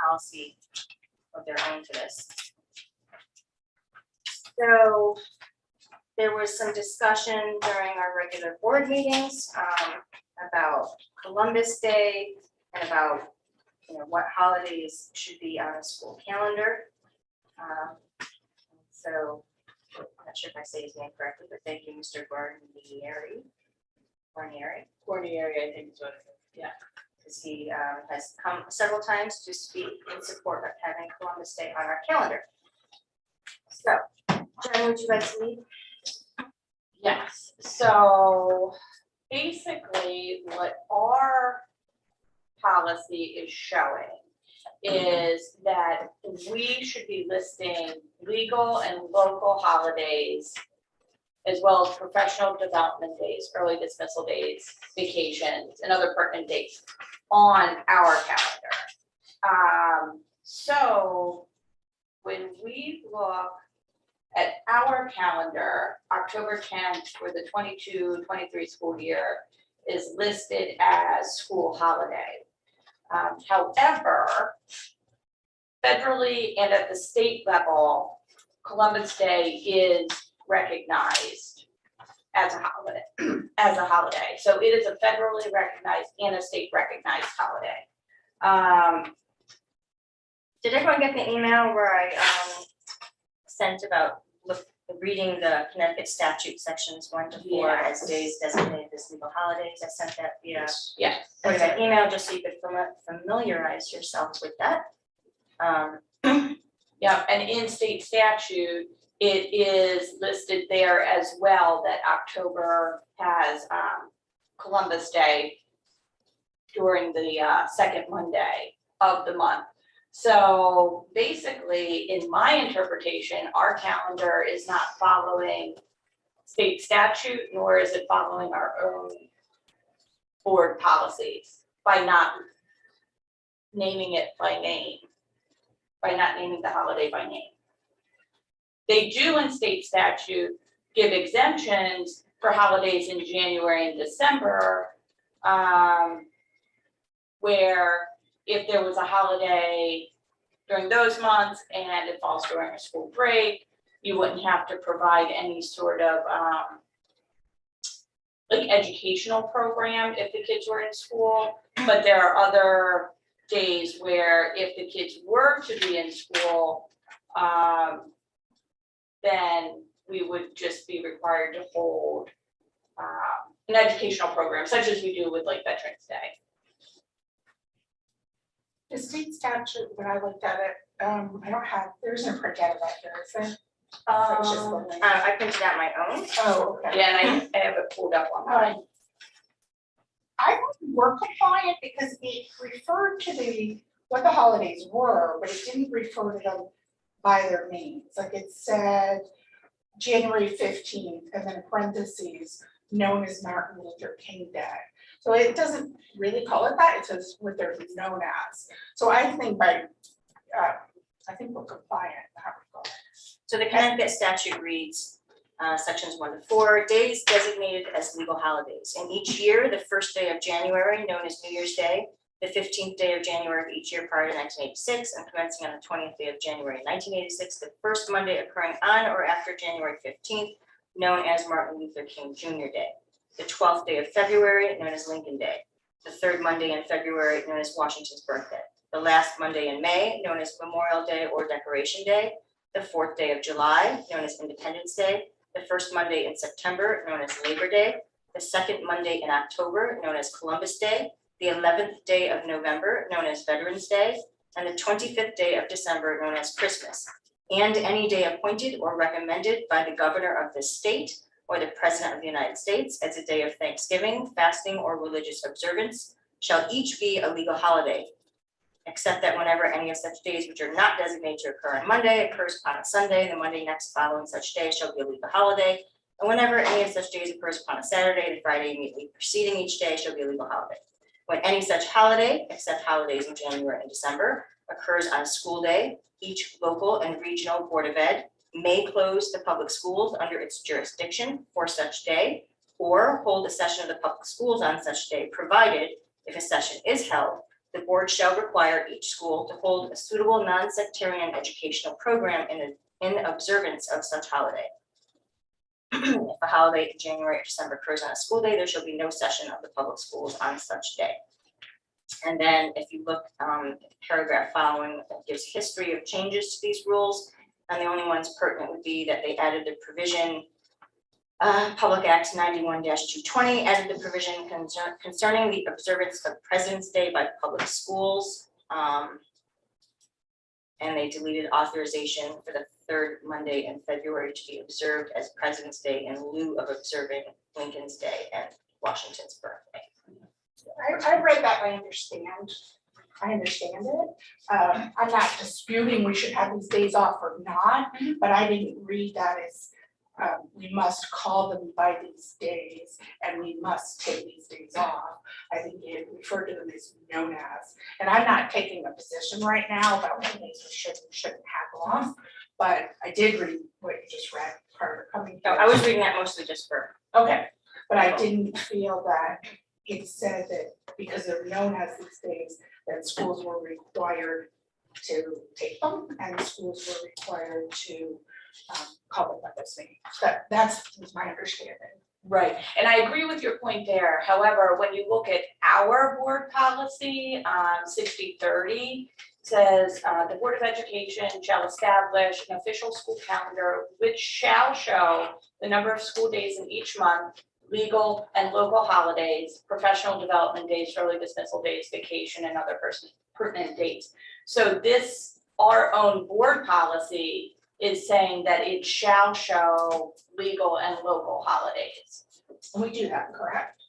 policy of their own for this. So there was some discussion during our regular board meetings about Columbus Day and about what holidays should be on a school calendar. So I'm not sure if I say his name correctly, but thank you, Mr. Guarnieri. Guarnieri, I think is what it is. Yeah. Because he has come several times to speak in support of having Columbus Day on our calendar. So, Jen, would you like to lead? Yes, so basically what our policy is showing is that we should be listing legal and local holidays as well as professional development days, early dismissal days, vacations, and other pertinent dates on our calendar. So when we look at our calendar, October 10th for the 22-23 school year is listed as school holiday. However, federally and at the state level, Columbus Day is recognized as a holiday. So it is a federally recognized and a state recognized holiday. Did everyone get the email where I sent about reading the Connecticut statute sections 1 to 4 as days designated as legal holidays? I sent that via that email just so you could familiarize yourself with that. Yeah, and in state statute, it is listed there as well that October has Columbus Day during the second Monday of the month. So basically, in my interpretation, our calendar is not following state statute, nor is it following our own board policies by not naming it by name, by not naming the holiday by name. They do in state statute give exemptions for holidays in January and December, where if there was a holiday during those months and it falls during a school break, you wouldn't have to provide any sort of like educational program if the kids were in school. But there are other days where if the kids were to be in school, then we would just be required to hold an educational program, such as we do with like Veterans Day. The state statute, when I looked at it, there isn't a printout of that here, is there? I was just looking. I printed out my own. Oh, okay. Yeah, and I have it pulled up online. I think we're compliant because it referred to what the holidays were, but it didn't refer to them by their names. Like it said January 15th and then parentheses known as Martin Luther King Day. So it doesn't really call it that, it says what they're known as. So I think we're compliant in that regard. So the Connecticut statute reads, sections 1 to 4, days designated as legal holidays. In each year, the first day of January, known as New Year's Day, the 15th day of January of each year prior to 1986, and commencing on the 20th day of January 1986, the first Monday occurring on or after January 15th, known as Martin Luther King Jr. Day. The 12th day of February, known as Lincoln Day. The third Monday in February, known as Washington's birthday. The last Monday in May, known as Memorial Day or Decoration Day. The 4th day of July, known as Independence Day. The first Monday in September, known as Labor Day. The second Monday in October, known as Columbus Day. The 11th day of November, known as Veterans Day. And the 25th day of December, known as Christmas. And any day appointed or recommended by the governor of the state or the President of the United States as a day of Thanksgiving, fasting, or religious observance shall each be a legal holiday, except that whenever any of such days which are not designated to occur on Monday occurs upon a Sunday, the Monday next following such day shall be a legal holiday, and whenever any of such days occurs upon a Saturday, the Friday immediately preceding each day shall be a legal holiday. When any such holiday, except holidays in January and December, occurs on a school day, each local and regional Board of Ed may close the public schools under its jurisdiction for such day, or hold a session of the public schools on such day, provided, if a session is held, the board shall require each school to hold a suitable non-sectarian educational program in observance of such holiday. If a holiday in January or December occurs on a school day, there shall be no session of the public schools on such day. And then if you look, paragraph following, that gives history of changes to these rules. And the only ones pertinent would be that they added the provision, Public Act 91-220 added the provision concerning the observance of President's Day by public schools. And they deleted authorization for the third Monday in February to be observed as President's Day in lieu of observing Lincoln's Day and Washington's birthday. I read that, I understand it. I'm not disputing we should have these days off or not, but I didn't read that as we must call them by these days and we must take these days off. I think it referred to them as known as, and I'm not taking a position right now about what days we should and shouldn't have off, but I did read what you just read prior to coming No, here. I was reading that mostly just for, Okay, but I didn't feel that it said that because they're known as these days, that schools were required to take them and schools were required to call them by those names. That's my understanding. Right, and I agree with your point there. However, when you look at our board policy, 6030 says, the Board of Education shall establish an official school calendar which shall show the number of school days in each month, legal and local holidays, professional development days, early dismissal days, vacation, and other pertinent dates. So this, our own board policy is saying that it shall show legal and local holidays. We do that, correct?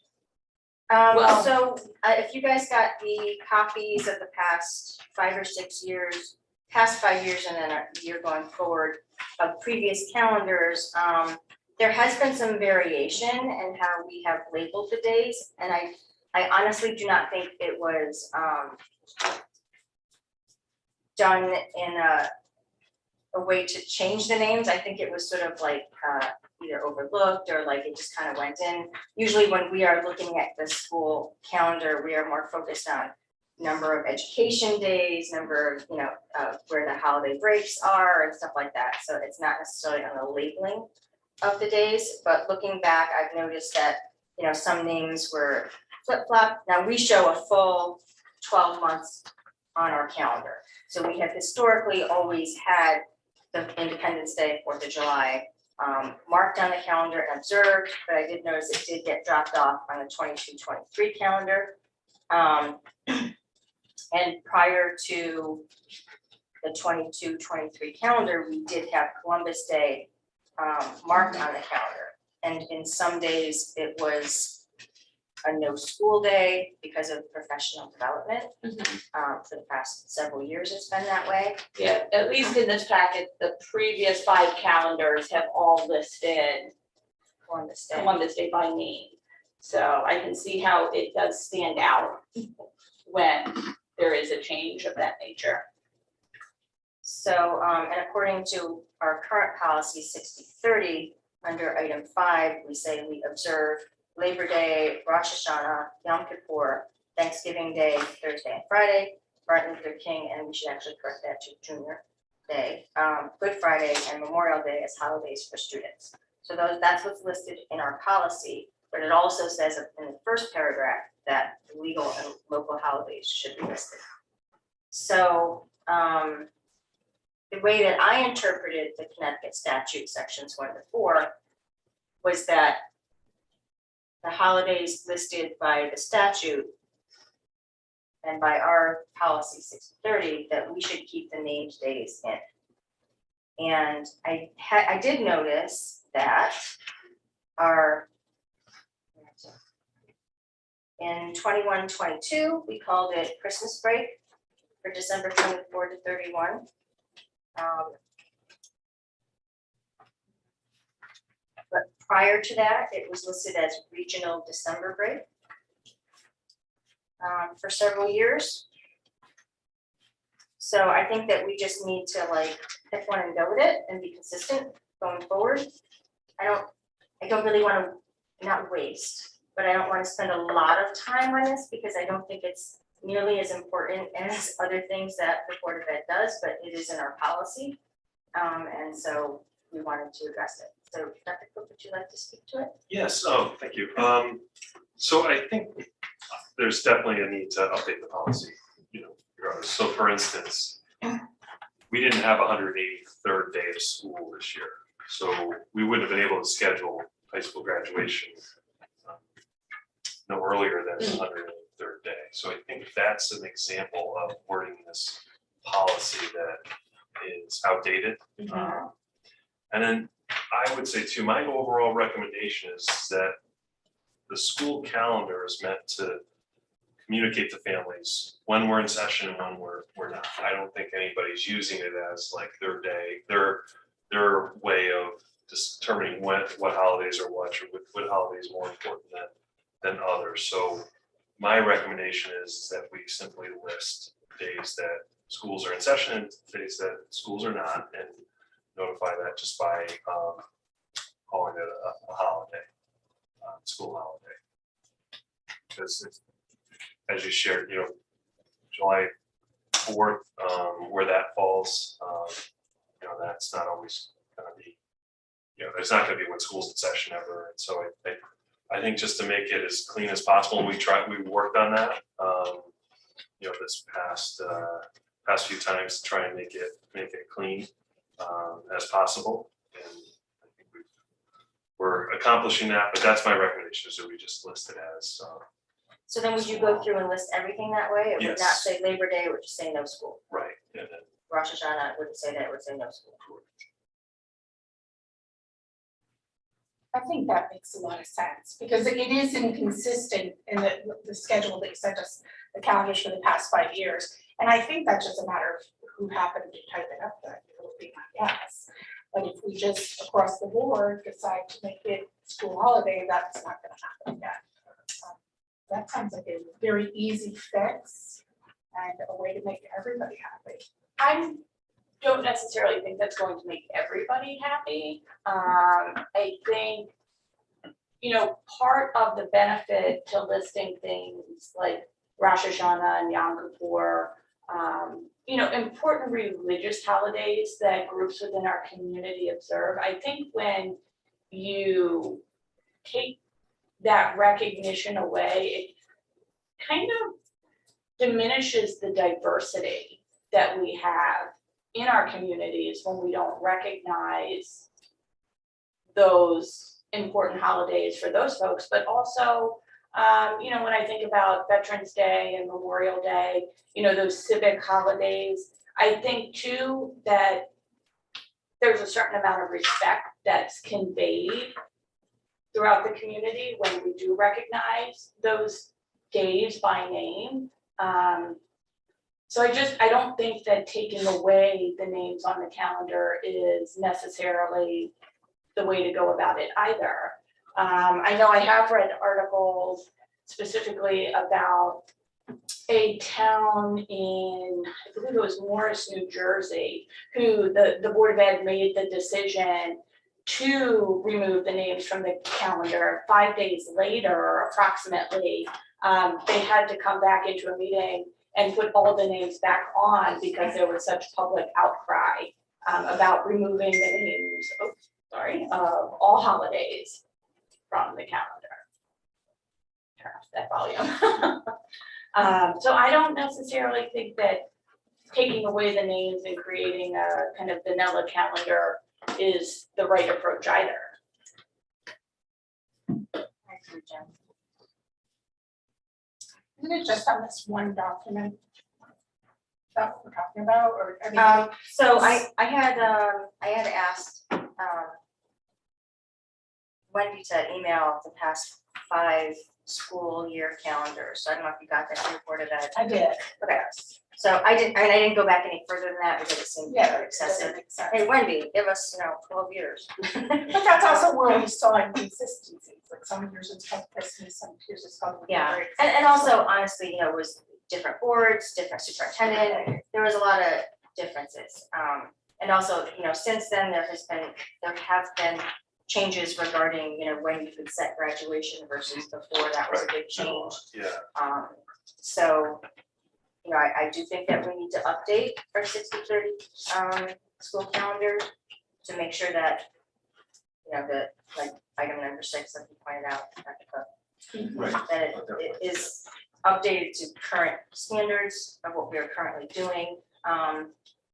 Well- so if you guys got the copies of the past 5 or 6 years, past 5 years and then a year going forward of previous calendars, there has been some variation in how we have labeled the days, and I honestly do not think it was done in a way to change the names. I think it was sort of like either overlooked or like it just kind of went in. Usually when we are looking at the school calendar, we are more focused on number of education days, number of, where the holiday breaks are and stuff like that. So it's not necessarily on the labeling of the days, but looking back, I've noticed that, some names were flip-flop. Now we show a full 12 months on our calendar. So we have historically always had the Independence Day, 4th of July, marked on the calendar and observed, but I did notice it did get dropped off on the 22-23 calendar. And prior to the 22-23 calendar, we did have Columbus Day marked on the calendar. And in some days, it was a no school day because of professional development. For the past several years, it's been that way. Yeah, at least in this packet, the previous 5 calendars have all listed Columbus Day. Columbus Day by name. So I can see how it does stand out when there is a change of that nature. So, and according to our current policy 6030, under item 5, we say we observe Labor Day, Rosh Hashanah, Yom Kippur, Thanksgiving Day, Thursday and Friday, Martin Luther King, and we should actually correct that to Junior Day, Good Friday and Memorial Day as holidays for students. So that's what's listed in our policy, but it also says in the first paragraph that legal and local holidays should be listed. So, the way that I interpreted the Connecticut statute sections 1 to 4 was that the holidays listed by the statute and by our policy 630, that we should keep the named days in. And I did notice that in 21-22, we called it Christmas break for December 24 to 31. But prior to that, it was listed as regional December break for several years. So I think that we just need to pick one and go with it and be consistent going forward. I don't really want to not waste, but I don't want to spend a lot of time on this because I don't think it's nearly as important as other things that the Board of Ed does, but it is in our policy. And so we wanted to address it. So Dr. Cook, would you like to speak to it? Yes, thank you. So I think there's definitely a need to update the policy, regardless. So for instance, we didn't have 183rd day of school this year. So we wouldn't have been able to schedule high school graduation no earlier than the 103rd day. So I think that's an example of wording this policy that is outdated. And then I would say too, my overall recommendation is that the school calendar is meant to communicate to families when we're in session and when we're not. I don't think anybody's using it as like their day, their way of determining what holidays are what, or what holidays more important than others. So my recommendation is that we simply list days that schools are in session and days that schools are not, and notify that just by calling it a holiday, school holiday. Because as you shared, July 4th, where that falls, that's not always gonna be, there's not gonna be when school's in session ever. And so I think just to make it as clean as possible, we worked on that, this past few times to try and make it clean as possible. And I think we're accomplishing that, but that's my recommendation, is that we just list it as. So then would you go through and list everything that way? It would not Yes. say Labor Day, it would just say no school. Right, and then Rosh Hashanah, it wouldn't say that, it would say no school. I think that makes a lot of sense, because it is inconsistent in the schedule that you sent us, the calendars for the past 5 years. And I think that's just a matter of who happened to type it up, that would be my guess. But if we just across the board decide to make it school holiday, that's not gonna happen yet. That sounds like a very easy fix and a way to make everybody happy. I don't necessarily think that's going to make everybody happy. I think, part of the benefit to listing things like Rosh Hashanah and Yom Kippur, important religious holidays that groups within our community observe. I think when you take that recognition away, it kind of diminishes the diversity that we have in our communities when we don't recognize those important holidays for those folks, but also, when I think about Veterans Day and Memorial Day, those civic holidays, I think too that there's a certain amount of respect that's conveyed throughout the community when we do recognize those days by name. So I don't think that taking away the names on the calendar is necessarily the way to go about it either. I know I have read articles specifically about a town in, I believe it was Morris, New Jersey, who the Board of Ed made the decision to remove the names from the calendar. 5 days later, approximately, they had to come back into a meeting and put all the names back on because there was such public outcry about removing the names, of all holidays from the calendar. Turn off that volume. So I don't necessarily think that taking away the names and creating a kind of vanilla calendar is the right approach either. Thank you, Jen. Isn't it just on this one document that we're talking about, or, I mean, So I had asked, Wendy to email the past 5 school year calendars. So I don't know if you got that from the Board of Ed. I did. Okay, so I didn't go back any further than that because it seemed Yeah, excessive. that makes sense. Hey, Wendy, give us, 12 years. But that's also where we saw inconsistencies, like some years it's called Christmas, some years it's called. Yeah, and also honestly, it was different boards, different superintendent, there was a lot of differences. And also, since then, there have been changes regarding, when you could set graduation versus before, that was a big change. Yeah. So, you know, I do think that we need to update our 60/30 school calendar to make sure that, you know, the, like, item number 6, like you pointed out, Dr. Cook, Right. that it is updated to current standards of what we are currently doing. I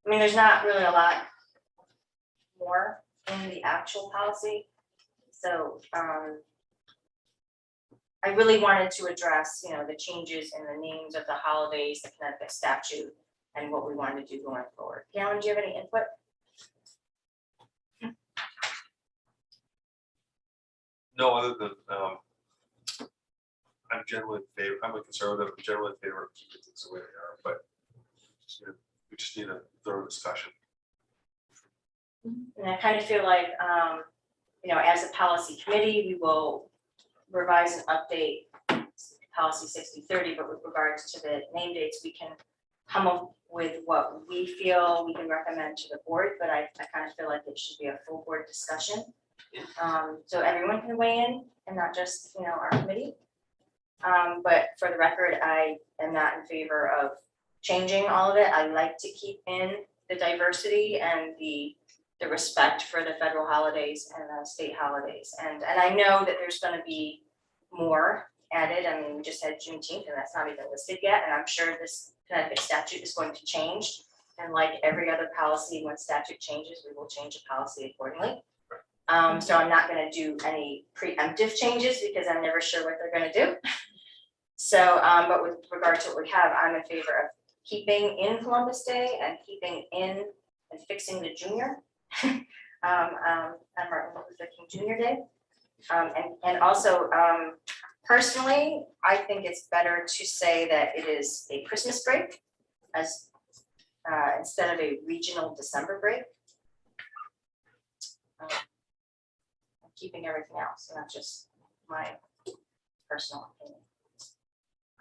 mean, there's not really a lot more in the actual policy. So I really wanted to address, you know, the changes in the names of the holidays, the Connecticut statute, and what we wanted to do going forward. Galen, do you have any input? No, other than, I'm generally in favor, I'm a conservative, I'm generally in favor of keeping things the way they are, but you know, we just need a thorough discussion. And I kind of feel like, you know, as a policy committee, we will revise and update policy 60/30, but with regards to the name dates, we can come up with what we feel we can recommend to the board, but I kind of feel like it should be a full board discussion. So everyone can weigh in and not just, you know, our committee. But for the record, I am not in favor of changing all of it. I like to keep in the diversity and the respect for the federal holidays and the state holidays. And I know that there's gonna be more added. I mean, we just had Juneteenth and that's not even listed yet. And I'm sure this Connecticut statute is going to change. And like every other policy, when statute changes, we will change the policy accordingly. So I'm not gonna do any preemptive changes because I'm never sure what they're gonna do. So, but with regard to what we have, I'm in favor of keeping in Columbus Day and keeping in and fixing the junior. On Martin Luther King Jr. Day. And also, personally, I think it's better to say that it is a Christmas break as instead of a regional December break. I'm keeping everything else, and that's just my personal opinion.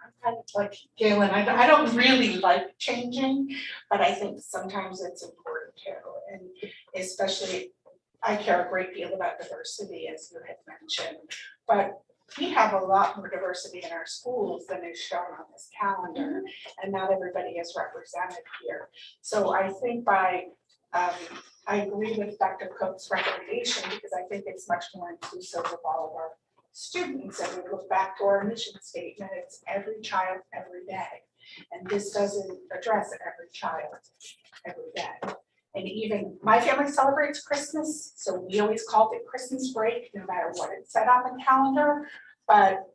I'm kind of like Galen, I don't really like changing, but I think sometimes it's important too. And especially, I care a great deal about diversity, as you had mentioned. But we have a lot more diversity in our schools than is shown on this calendar, and not everybody is represented here. So I think I agree with Dr. Cook's recommendation because I think it's much more inclusive of all of our students. And we look back to our mission statement, it's every child, every day. And this doesn't address every child, every day. And even my family celebrates Christmas, so we always called it Christmas break, no matter what it said on the calendar. But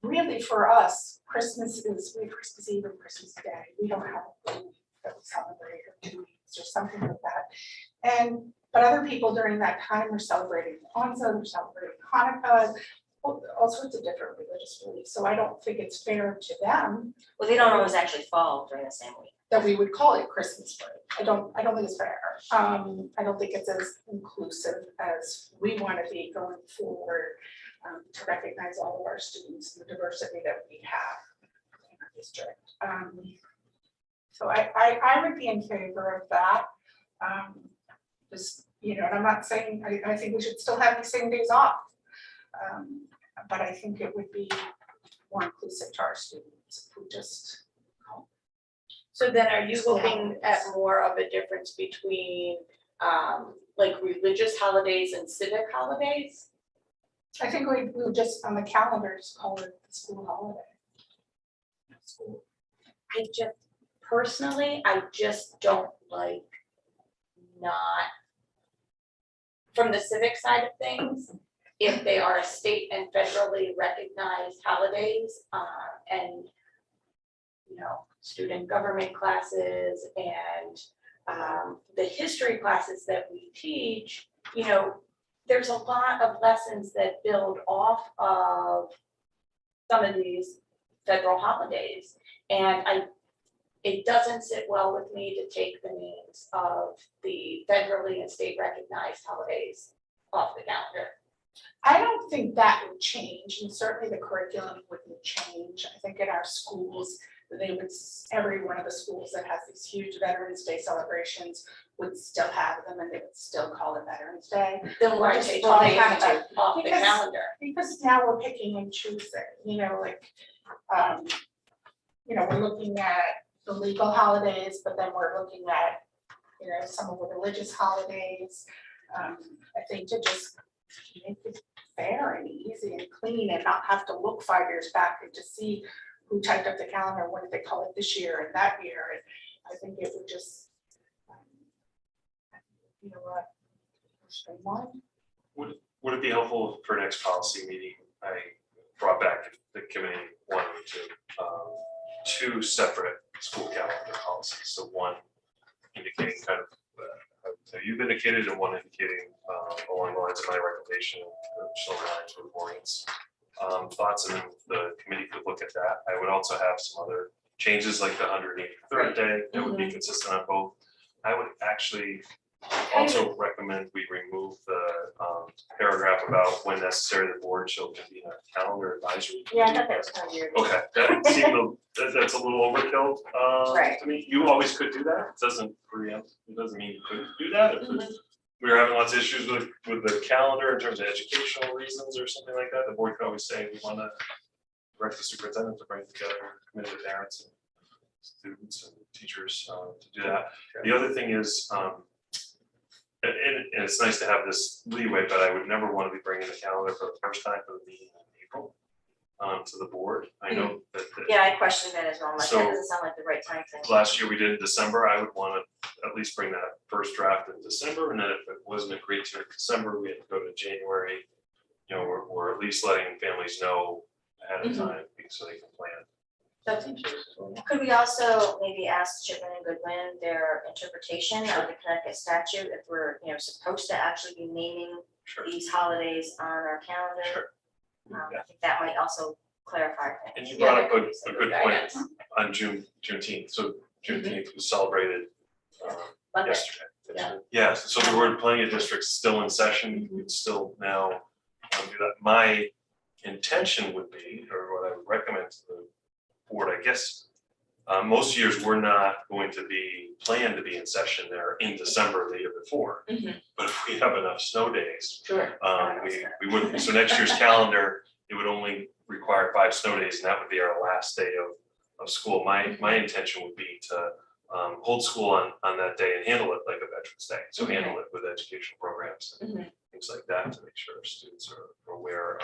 really for us, Christmas is, we have Christmas Eve and Christmas Day. We don't have a week that we celebrate or 2 weeks or something like that. But other people during that time are celebrating Kwanzaa, they're celebrating Hanukkah, all sorts of different religious beliefs. So I don't think it's fair to them Well, they don't always actually fall during the same week. that we would call it Christmas break. I don't think it's fair. I don't think it's as inclusive as we want to be going forward, to recognize all of our students and the diversity that we have in our district. So I would be in favor of that. Just, you know, and I'm not saying, I think we should still have the same days off. But I think it would be more inclusive to our students if we just. So then are you looking at more of a difference between like religious holidays and civic holidays? I think we would just on the calendar just call it the school holiday. School. I just personally, I just don't like not from the civic side of things, if they are state and federally recognized holidays, and you know, student government classes and the history classes that we teach, you know, there's a lot of lessons that build off of some of these federal holidays. And it doesn't sit well with me to take the names of the federally and state recognized holidays off the calendar. I don't think that would change, and certainly the curriculum wouldn't change. I think in our schools, they would, every one of the schools that has these huge Veterans Day celebrations would still have them, and they would still call it Veterans Day. Then why Just take well, they the have names to, off the because- calendar? Because now we're picking and choosing, you know, like, you know, we're looking at the legal holidays, but then we're looking at, you know, some of the religious holidays. I think to just make it fair and easy and clean and not have to look 5 years back and to see who typed up the calendar, what did they call it this year and that year, and I think it would just, you know what, streamline. Would it be helpful for next policy meeting, I brought back the committee wanted to, two separate school calendar policies, so one indicating kind of, how you've indicated, and one indicating, along the lines of my recommendation, children lines or warrants. Thoughts, and then the committee could look at that. I would also have some other changes, like the 183rd day, that would be consistent on both. I would actually also recommend we remove the paragraph about when necessary, the board shall convene a calendar advisory. Yeah, I thought that was kind of weird. Okay, that seemed, that's a little overkill, Right. to me. You always could do that. It doesn't preempt, it doesn't mean you couldn't do that. If we were having lots of issues with the calendar in terms of educational reasons or something like that, the board could always say, we want to direct the superintendent to bring together a committee of parents and students and teachers to do that. The other thing is, and it's nice to have this leeway, but I would never want to be bringing the calendar for the first time for the meeting in April to the board. I know that Yeah, I questioned that as well. I'm like, So- that doesn't sound like the right time frame. last year we did in December. I would want to at least bring that first draft in December, and then if it wasn't agreed to in December, we had to go to January. You know, we're at least letting families know ahead of time so they can plan. That's interesting. Could we also maybe ask Chipman and Goodwin their interpretation of the Connecticut statute if we're, you know, supposed to actually be naming Sure. these holidays on our calendar? Sure. I think that might also clarify And things. you brought up Yeah, a good point on Juneteenth. So Juneteenth was celebrated Monday. yesterday. Yeah. Yeah, so there were plenty of districts still in session. You could still now do that. My intention would be, or what I would recommend to the board, I guess, most years we're not going to be planned to be in session there in December the year before. But if we have enough snow days, Sure. we wouldn't, be. So next year's calendar, it would only require 5 snow days, and that would be our last day of school. My intention would be to hold school on that day and handle it like a Veterans Day. So handle it with educational programs and things like that to make sure our students are aware.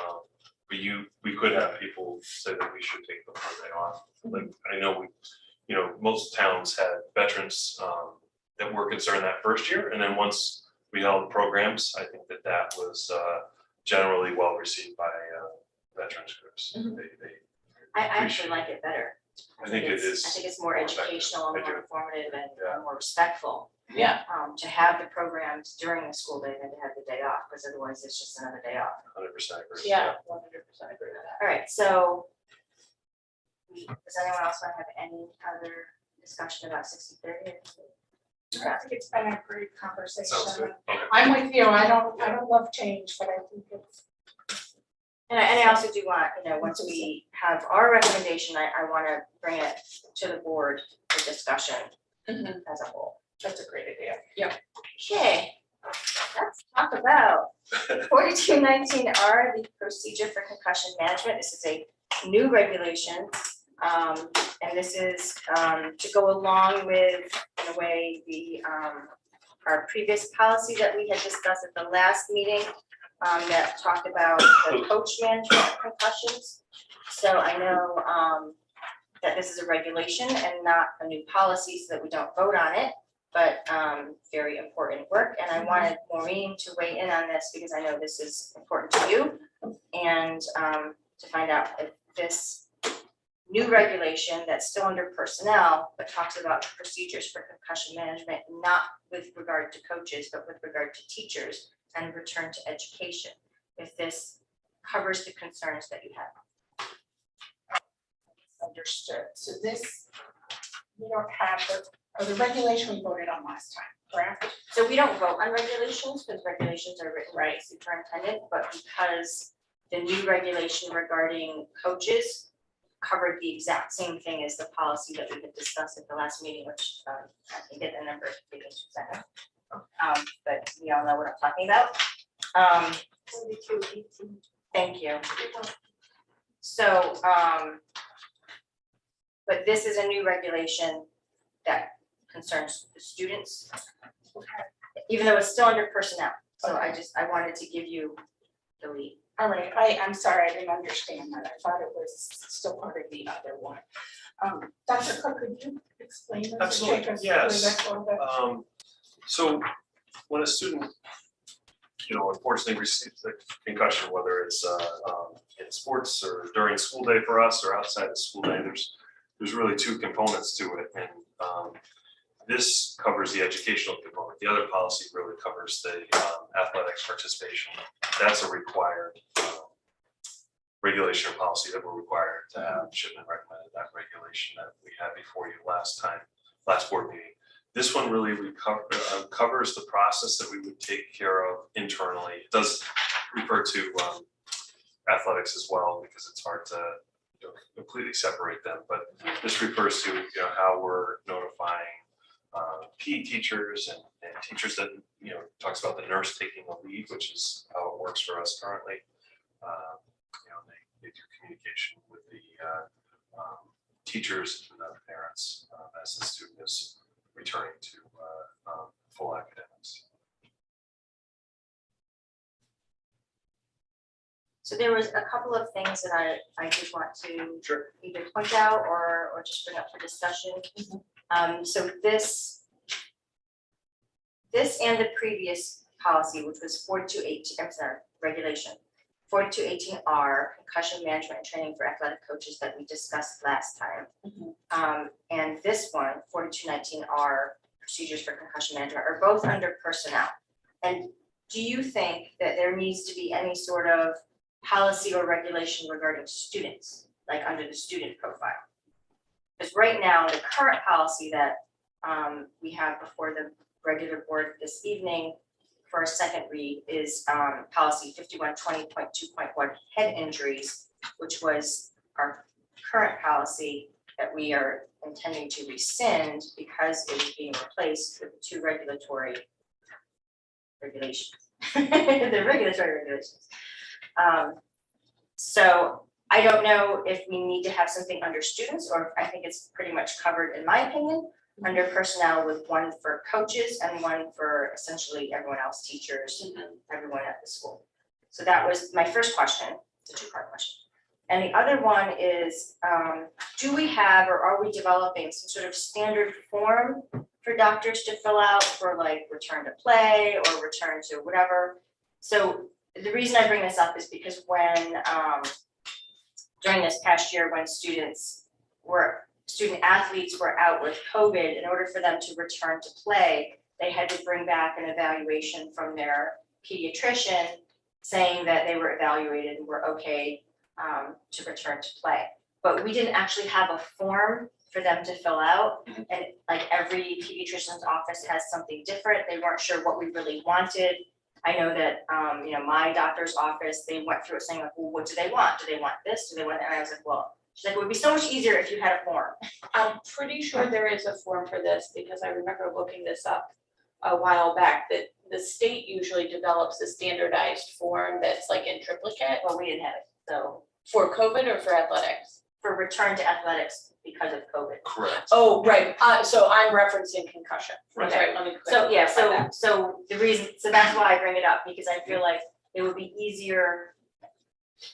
But we could have people say that we should take the whole day off. Like, I know most towns had veterans that were concerned that first year, and then once we held programs, I think that was generally well received by veterans groups. I actually like it better. I think it it's- is I think it's more more effective. educational and I do. more informative and Yeah. more respectful. Yeah. To have the programs during the school day than to have the day off, because otherwise it's just another day off. 100% agree. Yeah, 100% agree with that. All right, so does anyone else want to have any other discussion about 60/30? I think it's been a great conversation. Sounds good. Okay. I'm with you, I don't love change, but I think it's, And I also do want, once we have our recommendation, I want to bring it to the board for discussion as a whole. that's a great idea. Okay, let's talk about 4219R, the procedure for concussion management. This is a new regulation. And this is to go along with, in a way, our previous policy that we had discussed at the last meeting that talked about the coach management of concussions. So I know that this is a regulation and not a new policy, so that we don't vote on it, but very important work. And I wanted Maureen to weigh in on this because I know this is important to you, and to find out if this new regulation that's still under personnel, but talks about procedures for concussion management, not with regard to coaches, but with regard to teachers and return to education, if this covers the concerns that you have. Understood, so this, we don't have the regulation we voted on last time, correct? So we don't vote on regulations, because regulations are written by the superintendent, but because the new regulation regarding coaches covered the exact same thing as the policy that we had discussed at the last meeting, which I can get the number, give me 2 seconds. But we all know what I'm talking about. 4218. Thank you. So, but this is a new regulation that concerns the students. Even though it's still under personnel, so I wanted to give you the lead. All right, I'm sorry, I didn't understand that. I thought it was still part of the other one. Dr. Cook, could you explain this? Absolutely, Take us through yes. this a little bit? So when a student, unfortunately receives a concussion, whether it's in sports or during school day for us or outside of school day, there's really two components to it. And this covers the educational component. The other policy really covers the athletics participation. That's a required regulation or policy that we're required to have. Shipman recommended that regulation that we had before you last board meeting. This one really covers the process that we would take care of internally. It does refer to athletics as well, because it's hard to completely separate them. But this refers to how we're notifying PE teachers and teachers that talks about the nurse taking a lead, which is how it works for us currently. They do communication with the teachers and the parents as the student is returning to full academics. So there was a couple of things that I did want to Sure. either point out or just bring up for discussion. So this and the previous policy, which was 4218, I'm sorry, regulation, 4218R, concussion management and training for athletic coaches that we discussed last time. And this one, 4219R, procedures for concussion management, are both under personnel. And do you think that there needs to be any sort of policy or regulation regarding students, like under the student profile? Because right now, the current policy that we have before the regular board this evening for a second read is policy 5120.2.1 head injuries, which was our current policy that we are intending to rescind because it is being replaced with the two regulatory regulations. The regulatory regulations. So I don't know if we need to have something under students, or if I think it's pretty much covered, in my opinion, under personnel, with one for coaches and one for essentially everyone else, teachers, and everyone at the school. So that was my first question. It's a two-part question. And the other one is, do we have, or are we developing some sort of standard form for doctors to fill out for like return to play or return to whatever? So the reason I bring this up is because when, during this past year, when student athletes were out with COVID, in order for them to return to play, they had to bring back an evaluation from their pediatrician saying that they were evaluated and were okay to return to play. But we didn't actually have a form for them to fill out. And like every pediatrician's office has something different. They weren't sure what we really wanted. I know that, my doctor's office, they went through it saying like, well, what do they want? Do they want this? Do they want that? And I was like, well, she's like, it would be so much easier if you had a form. I'm pretty sure there is a form for this, because I remember looking this up a while back, that the state usually develops a standardized form that's like in triplicate. Well, we didn't have it, so For COVID or for athletics? for return to athletics because of COVID. Correct. Oh, right, so I'm referencing concussion. That's Okay. right, let me So, yeah, clarify that. so the reason, so that's why I bring it up, because I feel like it would be easier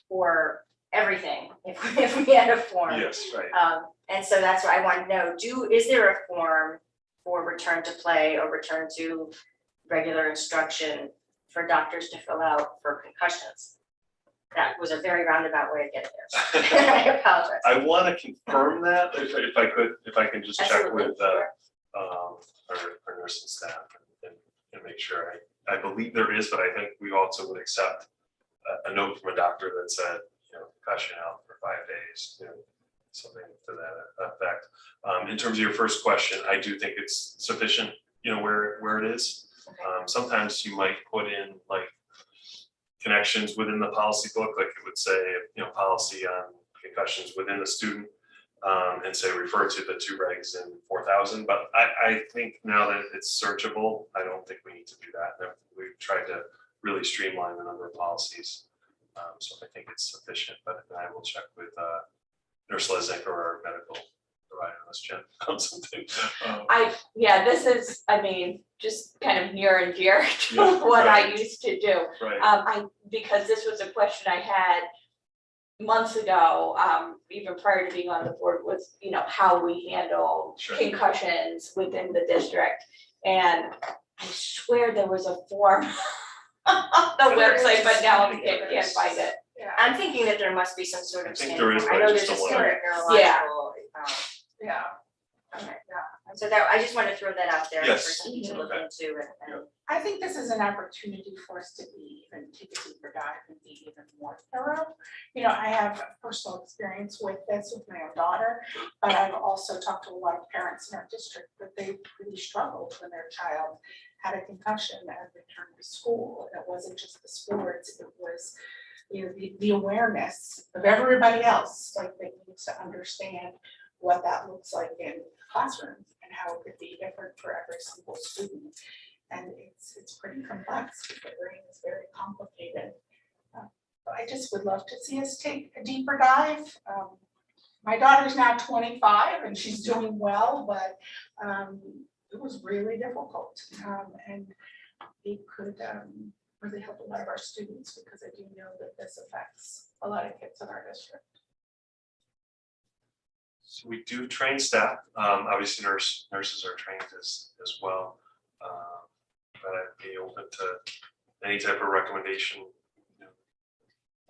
for everything if we had a form. Yes, right. And so that's why I want to know, is there a form for return to play or return to regular instruction for doctors to fill out for concussions? That was a very roundabout way of getting there. I apologize. I want to confirm that if I can just check Absolutely, with sure. our nursing staff and make sure. I believe there is, but I think we also would accept a note from a doctor that said, concussion out for 5 days, something to that effect. In terms of your first question, I do think it's sufficient, where it is. Okay. Sometimes you might put in like connections within the policy book, like it would say, policy on concussions within the student, and say refer to the two regs in 4000. But I think now that it's searchable, I don't think we need to do that. We've tried to really streamline the number of policies. So I think it's sufficient, but I will check with Nurse Lesnick or our medical provider, unless Jen found something. Yeah, this is, I mean, just kind of near and dear to Yeah, what I right. used to do. Right, Because this was a question I had months ago, even prior to being on the board, was, how we handle Sure. concussions within the district. And I swear there was a form on the website, but now I can't find it. Yeah, I'm thinking that there must be some sort I of think standard. there is, I but I know just there's a don't wanna- standard Yeah. neurological, yeah. okay. So that, I just wanted to throw that out there for Yes. something to look Okay. into and I think this is an opportunity for us to be even take a deeper dive and be even more thorough. I have personal experience with this with my own daughter, but I've also talked to a lot of parents in our district that they really struggled when their child had a concussion and returned to school. And it wasn't just the sports, it was, the awareness of everybody else, like they need to understand what that looks like in classrooms and how it could be different for every single student. And it's pretty complex, the brain is very complicated. But I just would love to see us take a deeper dive. My daughter's now 25 and she's doing well, but it was really difficult. And it could really help a lot of our students because I do know that this affects a lot of kids in our district. so we do train staff, obviously nurses are trained as well. But I'd be open to any type of recommendation,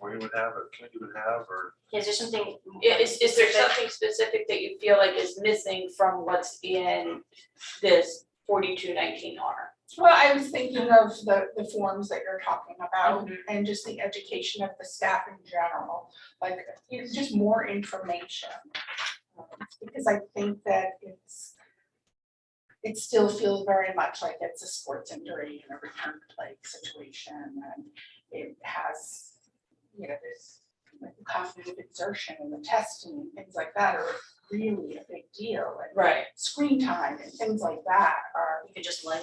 we would have, or committee would have, or. is there something? Is there something specific that you feel like is missing from what's in this 4219R? Well, I was thinking of the forms that you're talking about and just the education of the staff in general, like, just more information. Because I think that it still feels very much like it's a sports injury and a return to play situation, and it has, this like cognitive exertion and the testing and things like that are really a big deal. And Right. screen time and things like that are, You could just light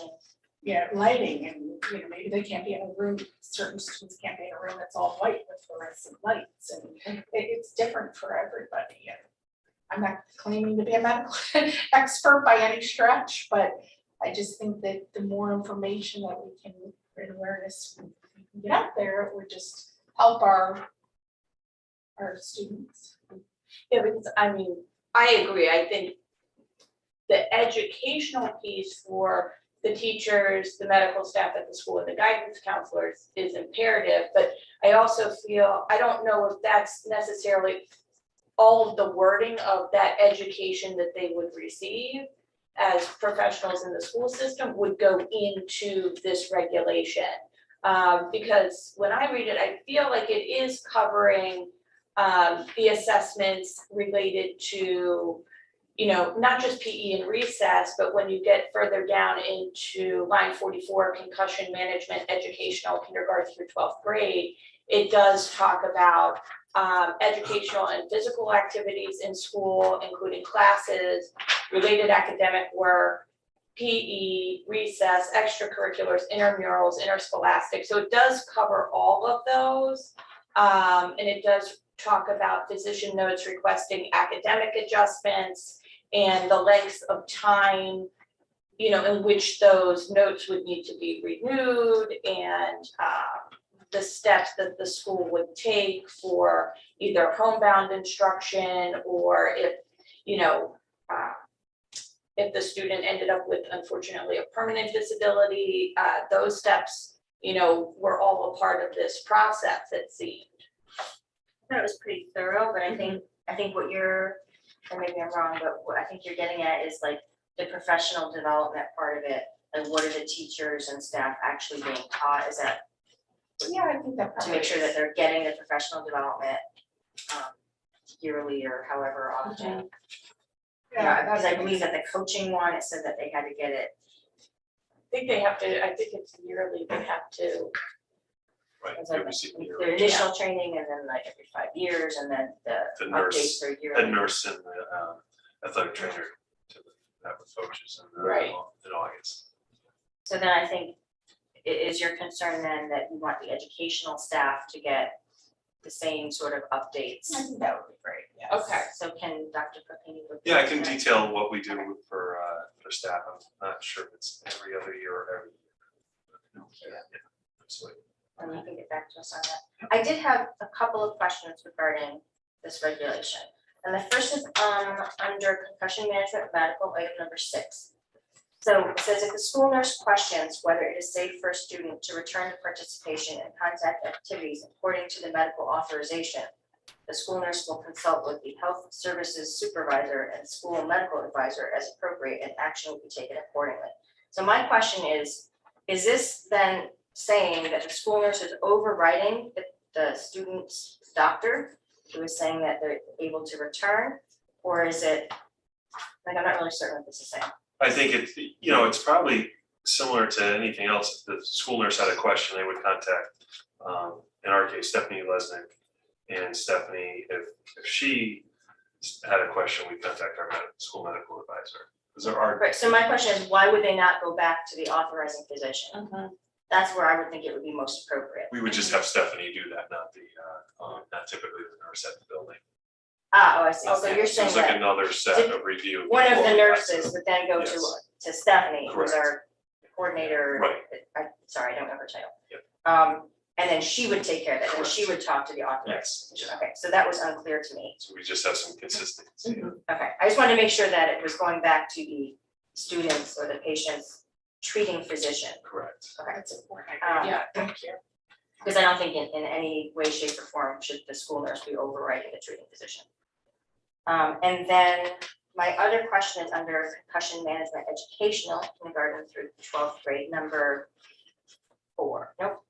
it. lighting and, maybe they can't be in a room, certain students can't be in a room that's all white with fluorescent lights, and it's different for everybody. And I'm not claiming to be a medical expert by any stretch, but I just think that the more information that we can, and awareness we can get out there, it would just help our students. Yeah, because I mean, I agree, I think the educational piece for the teachers, the medical staff at the school, and the guidance counselors is imperative, but I also feel, I don't know if that's necessarily all of the wording of that education that they would receive as professionals in the school system would go into this regulation. Because when I read it, I feel like it is covering the assessments related to, not just PE and recess, but when you get further down into line 44, concussion management, educational, kindergarten through 12th grade, it does talk about educational and physical activities in school, including classes, related academic work, PE, recess, extracurriculars, intramurals, interscholastic. So it does cover all of those. And it does talk about physician notes requesting academic adjustments and the lengths of time, in which those notes would need to be renewed, and the steps that the school would take for either homebound instruction, or if the student ended up with, unfortunately, a permanent disability, those steps, were all a part of this process, it seemed. I thought it was pretty thorough, but I think what you're, or maybe I'm wrong, but what I think you're getting at is like the professional development part of it. Like, what are the teachers and staff actually being taught? Is that Yeah, I think that to make sure that they're getting the professional development yearly or however often? Yeah, Because I believe that the coaching one, it said that they had to get it. I think it's yearly, they have to. Right, It's they like receive a year. their initial training, and then like every 5 years, and then the The nurse- updates are The yearly. nurse and the athletic trainer to have with coaches Right. in August. So then I think, is your concern then that you want the educational staff to get the same sort of updates. I think that would be great, yes. Okay. So can Dr. Cook, can you? look Yeah, I into can that? detail what we do for staff. I'm not sure if it's every other year or every year. Yeah, absolutely. And you can get back to us on that. I did have a couple of questions regarding this regulation. And the first is under concussion management of medical, item number 6. So it says if the school nurse questions whether it is safe for a student to return to participation in contact activities according to the medical authorization, the school nurse will consult with the health services supervisor and school medical advisor as appropriate, and action will be taken accordingly. So my question is this then saying that the school nurse is overriding the student's doctor who is saying that they're able to return? Or is it, like, I'm not really certain what this is saying. I think it's probably similar to anything else. If the school nurse had a question, they would contact, in our case, Stephanie Lesnick. And Stephanie, if she had a question, we contact our school medical advisor. Because there are, Right, so my question is, why would they not go back to the authorizing physician? That's where I would think it would be most appropriate. we would just have Stephanie do that, not not typically the nurse at the building. Ah, I see, so Okay. you're So saying it's like that another set of review. one of before the we got nurses would then go Yes. to Stephanie, who's Correct. our coordinator. Right. Sorry, I don't know her title. Yep. And then she would take care of that, and she would talk to the authorizing Yes, physician. Okay, so that was unclear to me. so we just have some consistency. Okay, I just wanted to make sure that it was going back to the students or the patient's treating physician. Correct. Okay, That's important. Yeah. Thank you. because I don't think in any way, shape, or form should the school nurse be overriding the treating physician. And then my other question is under concussion management educational, kindergarten through 12th grade, number 4. Nope.